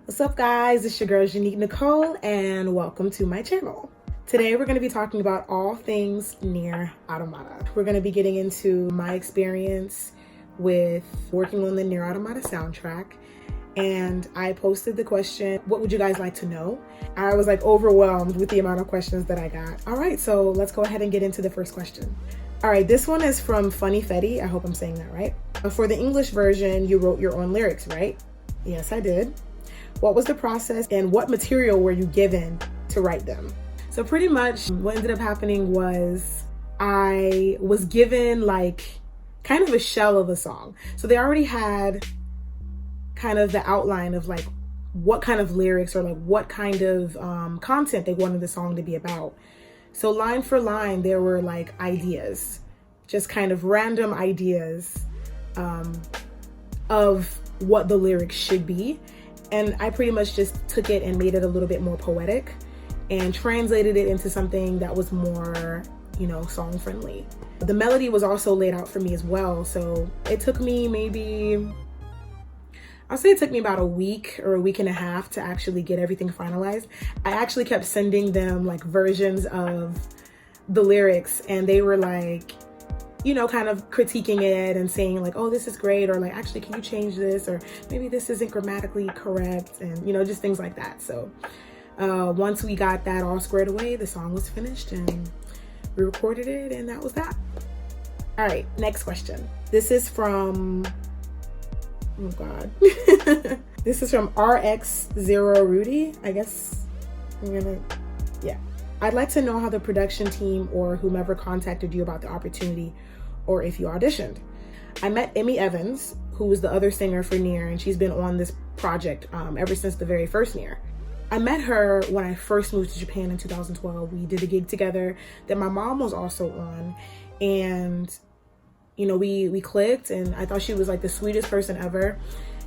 What's up guys, it's your girl Nicole and welcome to my channel. Today we're going to be talking about all things NieR Automata. We're going to be getting into my experience with working on the NieR Automata soundtrack, and I posted the question, what would you guys like to know? I was like overwhelmed with the amount of questions that I got. All right, so let's go ahead and get into the first question. All right, this one is from Funny Fetty. I hope I'm saying that right. For the English version, you wrote your own lyrics, right? Yes, I did. What was the process and what material were you given to write them? So pretty much what ended up happening was I was given like kind of a shell of a song. So they already had kind of the outline of like what kind of lyrics or like what kind of content they wanted the song to be about. So line for line, there were like ideas, just kind of random ideas of what the lyrics should be. And I pretty much just took it and made it a little bit more poetic and translated it into something that was more, you know, song friendly. The melody was also laid out for me as well. So it took me maybe, I'll say it took me about a week or a week and a half to actually get everything finalized. I actually kept sending them like versions of the lyrics and they were like, you know, kind of critiquing it and saying like, oh, this is great, or like, actually, can you change this? Or maybe this isn't grammatically correct, and, you know, just things like that. So once we got that all squared away, the song was finished and we recorded it, and that was that. All right, next question. This is from, oh God. This is from RX0 Rudy, I guess yeah. I'd like to know how the production team or whomever contacted you about the opportunity, or if you auditioned. I met Emmy Evans, who was the other singer for NieR, and she's been on this project ever since the very first NieR. I met her when I first moved to Japan in 2012. We did a gig together that my mom was also on, and you know, we clicked, and I thought she was like the sweetest person ever.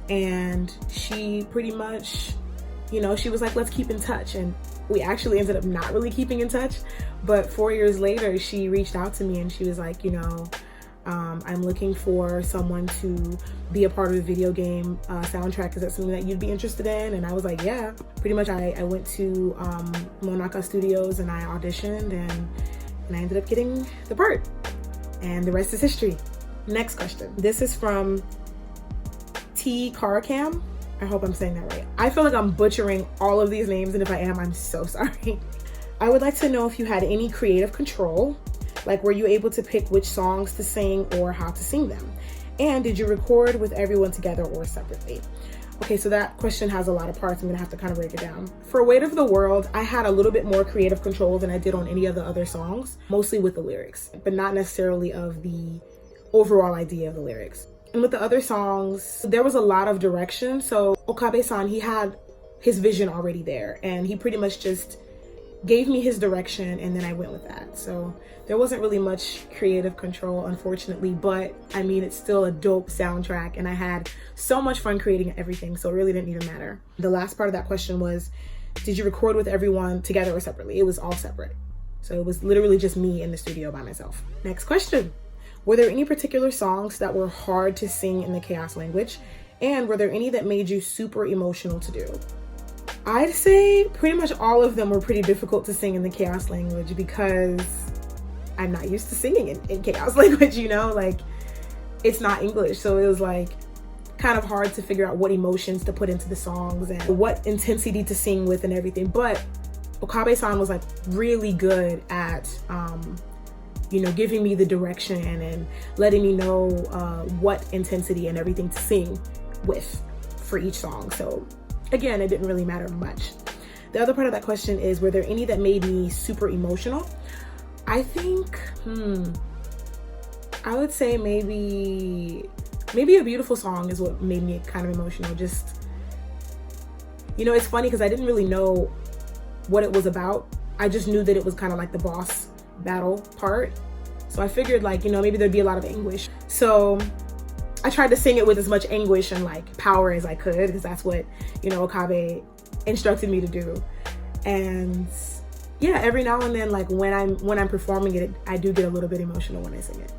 And she pretty much, you know, she was like, let's keep in touch. And we actually ended up not really keeping in touch, but 4 years later, she reached out to me and she was like, you know, I'm looking for someone to be a part of the video game soundtrack. Is that something that you'd be interested in? And I was like, yeah. Pretty much I went to Monaka Studios and I auditioned and I ended up getting the part. And the rest is history. Next question. This is from T Carcam. I hope I'm saying that right. I feel like I'm butchering all of these names, and if I am, I'm so sorry. I would like to know if you had any creative control, like were you able to pick which songs to sing or how to sing them? And did you record with everyone together or separately? Okay, so that question has a lot of parts. I'm gonna have to kind of break it down. For Weight of the World, I had a little bit more creative control than I did on any of the other songs, mostly with the lyrics, but not necessarily of the overall idea of the lyrics. And with the other songs, there was a lot of direction. So Okabe-san, he had his vision already there, and he pretty much just gave me his direction, and then I went with that. So there wasn't really much creative control, unfortunately, but I mean, it's still a dope soundtrack, and I had so much fun creating everything, so it really didn't even matter. The last part of that question was, did you record with everyone together or separately? It was all separate. So it was literally just me in the studio by myself. Next question. Were there any particular songs that were hard to sing in the chaos language? And were there any that made you super emotional to do? I'd say pretty much all of them were pretty difficult to sing in the chaos language because I'm not used to singing in chaos language, you know, like it's not English. So it was like kind of hard to figure out what emotions to put into the songs and what intensity to sing with and everything. But Okabe-san was like really good at, you know, giving me the direction and letting me know what intensity and everything to sing with for each song. So again, it didn't really matter much. The other part of that question is, were there any that made me super emotional? I think, I would say maybe A Beautiful Song is what made me kind of emotional. Just, you know, it's funny because I didn't really know what it was about. I just knew that it was kind of like the boss battle part. So I figured like, you know, maybe there'd be a lot of anguish. So I tried to sing it with as much anguish and like power as I could, because that's what, you know, Okabe instructed me to do. And yeah, every now and then, like when I'm performing it, I do get a little bit emotional when I sing it.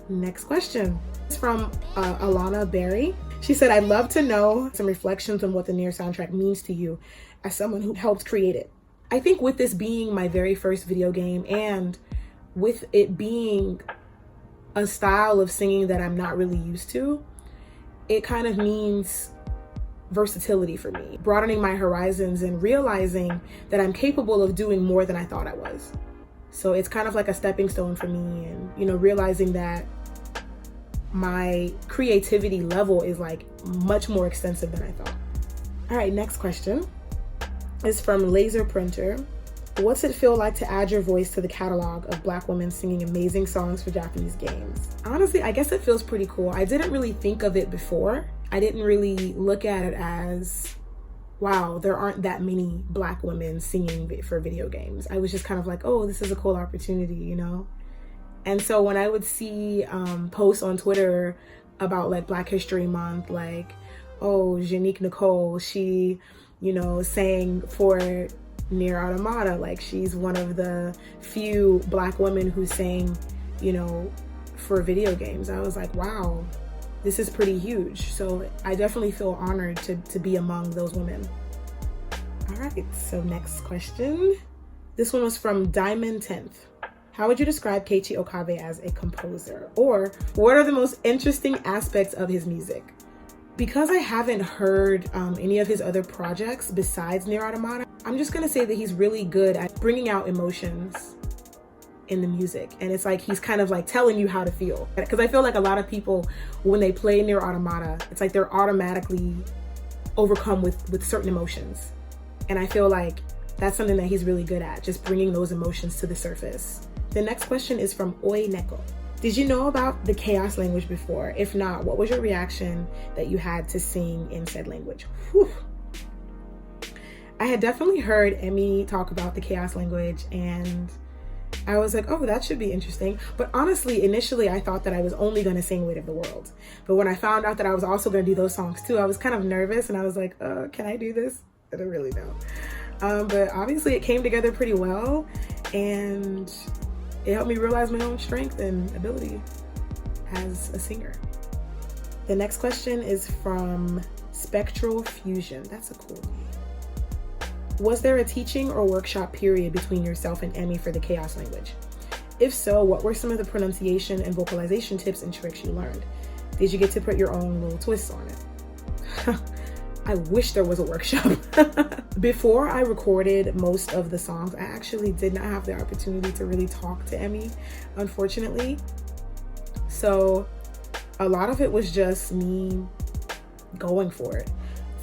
Next question. It's from Alana Berry. She said, I'd love to know some reflections on what the NieR soundtrack means to you as someone who helped create it. I think with this being my very first video game and with it being a style of singing that I'm not really used to, it kind of means versatility for me, broadening my horizons and realizing that I'm capable of doing more than I thought I was. So it's kind of like a stepping stone for me, and, you know, realizing that my creativity level is like much more extensive than I thought. All right, next question is from Laser Printer. What's it feel like to add your voice to the catalog of Black women singing amazing songs for Japanese games? Honestly, I guess it feels pretty cool. I didn't really think of it before. I didn't really look at it as, wow, there aren't that many Black women singing for video games. I was just kind of like, oh, this is a cool opportunity, you know? And so when I would see posts on Twitter about like Black History Month, like, oh, Nicole, she, you know, sang for NieR Automata, like she's one of the few Black women who sang, you know, for video games. I was like, wow, this is pretty huge. So I definitely feel honored to be among those women. All right, so next question. This one was from Diamond 10th. How would you describe Keiichi Okabe as a composer? Or what are the most interesting aspects of his music? Because I haven't heard any of his other projects besides NieR Automata, I'm just gonna say that he's really good at bringing out emotions in the music. And it's like he's kind of like telling you how to feel. Because I feel like a lot of people, when they play NieR Automata, it's like they're automatically overcome with certain emotions. And I feel like that's something that he's really good at, just bringing those emotions to the surface. The next question is from Oi Neko. Did you know about the chaos language before? If not, what was your reaction that you had to sing in said language? Whew. I had definitely heard Emmy talk about the chaos language, and I was like, oh, that should be interesting. But honestly, initially, I thought that I was only going to sing Weight of the World. But when I found out that I was also going to do those songs too, I was kind of nervous, and I was like, can I do this? I don't really know. But obviously it came together pretty well, and it helped me realize my own strength and ability as a singer. The next question is from Spectral Fusion. That's a cool name. Was there a teaching or workshop period between yourself and Emmy for the chaos language? If so, what were some of the pronunciation and vocalization tips and tricks you learned? Did you get to put your own little twists on it? I wish there was a workshop. Before I recorded most of the songs, I actually did not have the opportunity to really talk to Emmy, unfortunately. So a lot of it was just me going for it.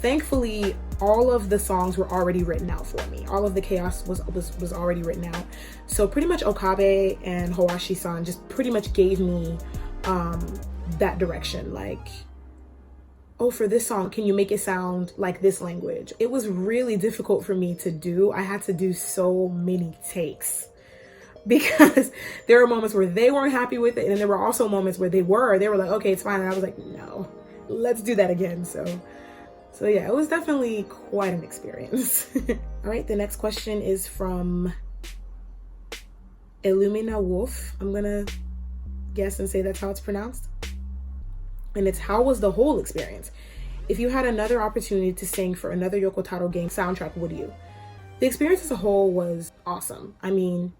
Thankfully, all of the songs were already written out for me. All of the chaos was already written out. So pretty much Okabe and Hawashi-san just pretty much gave me that direction. Like, oh, for this song, can you make it sound like this language? It was really difficult for me to do. I had to do so many takes because there were moments where they weren't happy with it. And there were also moments where they were like, okay, it's fine. And I was like, no, let's do that again. So yeah, it was definitely quite an experience. All right, the next question is from Illumina Wolf. I'm gonna guess and say that's how it's pronounced. And it's, how was the whole experience? If you had another opportunity to sing for another Yoko Taro game soundtrack, would you? The experience as a whole was awesome. I mean,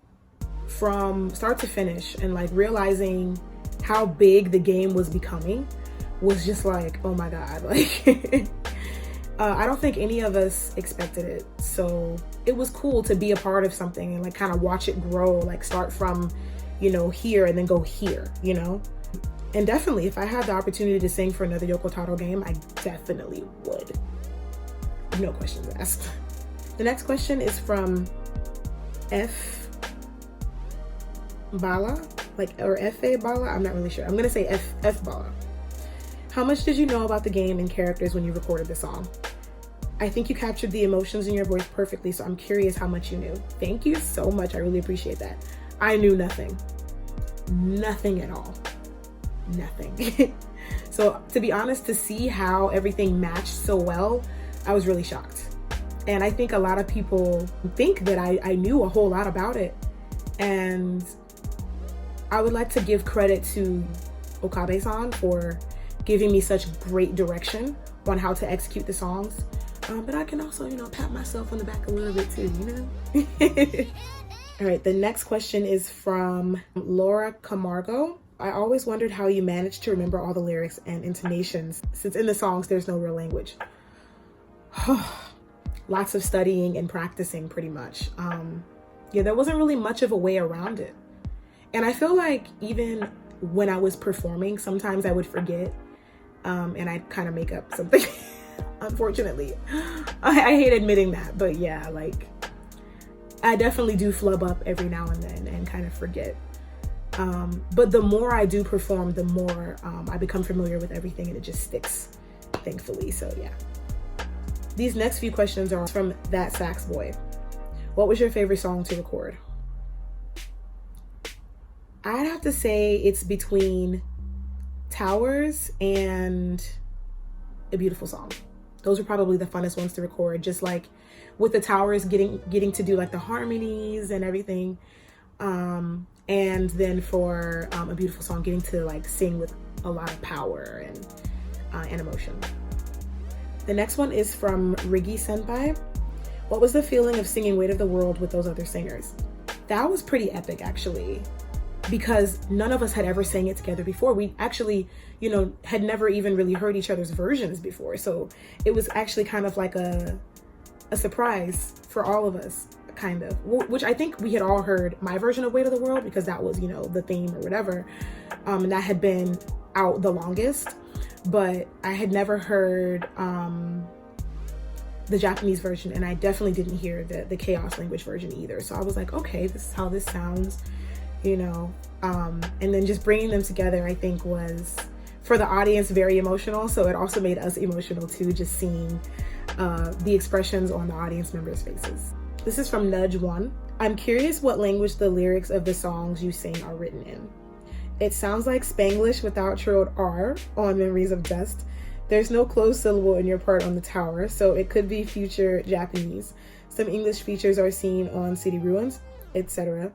from start to finish, and like realizing how big the game was becoming was just like, oh my God, like, I don't think any of us expected it. So it was cool to be a part of something and like kind of watch it grow, like start from, you know, here and then go here, you know? And definitely, if I had the opportunity to sing for another Yoko Taro game, I definitely would. No questions asked. The next question is from F. Bala, or F.A. Bala, I'm not really sure. I'm gonna say F. Bala. How much did you know about the game and characters when you recorded the song? I think you captured the emotions in your voice perfectly, so I'm curious how much you knew. Thank you so much, I really appreciate that. I knew nothing. Nothing at all. Nothing. So to be honest, to see how everything matched so well, I was really shocked. And I think a lot of people think that I knew a whole lot about it. And I would like to give credit to Okabe san for giving me such great direction on how to execute the songs. But I can also, you know, pat myself on the back a little bit too, you know? All right, the next question is from Laura Camargo. I always wondered how you managed to remember all the lyrics and intonations, since in the songs there's no real language. Lots of studying and practicing, pretty much. Yeah, there wasn't really much of a way around it. And I feel like even when I was performing, sometimes I would forget, and I'd kind of make up something. Unfortunately, I hate admitting that, but yeah, like I definitely do flub up every now and then and kind of forget. But the more I do perform, the more I become familiar with everything, and it just sticks, thankfully. So yeah. These next few questions are from That Sax Boy. What was your favorite song to record? I'd have to say it's between Towers and A Beautiful Song. Those are probably the funnest ones to record. Just like with the Towers, getting to do like the harmonies and everything. And then for A Beautiful Song, getting to like sing with a lot of power and emotion. The next one is from Riggy Senpai. What was the feeling of singing Weight of the World with those other singers? That was pretty epic, actually, because none of us had ever sang it together before. We actually, you know, had never even really heard each other's versions before. So it was actually kind of like a surprise for all of us, kind of, which I think we had all heard my version of Weight of the World because that was, you know, the theme or whatever. And that had been out the longest, but I had never heard the Japanese version, and I definitely didn't hear the chaos language version either. So I was like, okay, this is how this sounds, you know. And then just bringing them together, I think, was for the audience very emotional. So it also made us emotional too, just seeing the expressions on the audience members' faces. This is from Nudge1. I'm curious what language the lyrics of the songs you sing are written in. It sounds like Spanglish without trilled R on Memories of Dust. There's no closed syllable in your part on the tower, so it could be future Japanese. Some English features are seen on City Ruins, etc.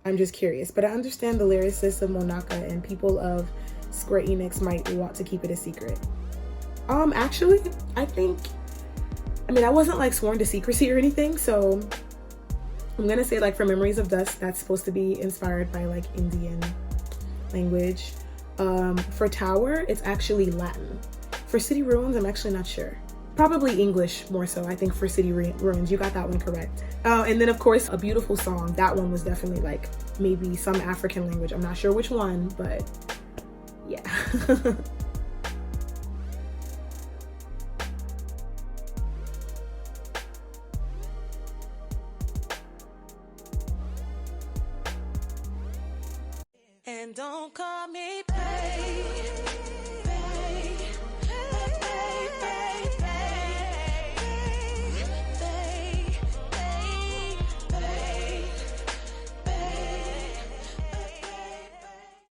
I'm just curious, but I understand the lyricist of Monaka and people of Square Enix might want to keep it a secret. Actually, I wasn't like sworn to secrecy or anything, so I'm gonna say like for Memories of Dust, that's supposed to be inspired by like Indian language. For Tower, it's actually Latin. For City Ruins, I'm actually not sure. Probably English more so, I think, for City Ruins. You got that one correct. And then, of course, A Beautiful Song. That one was definitely like maybe some African language. I'm not sure which one, but yeah. And don't call me babe.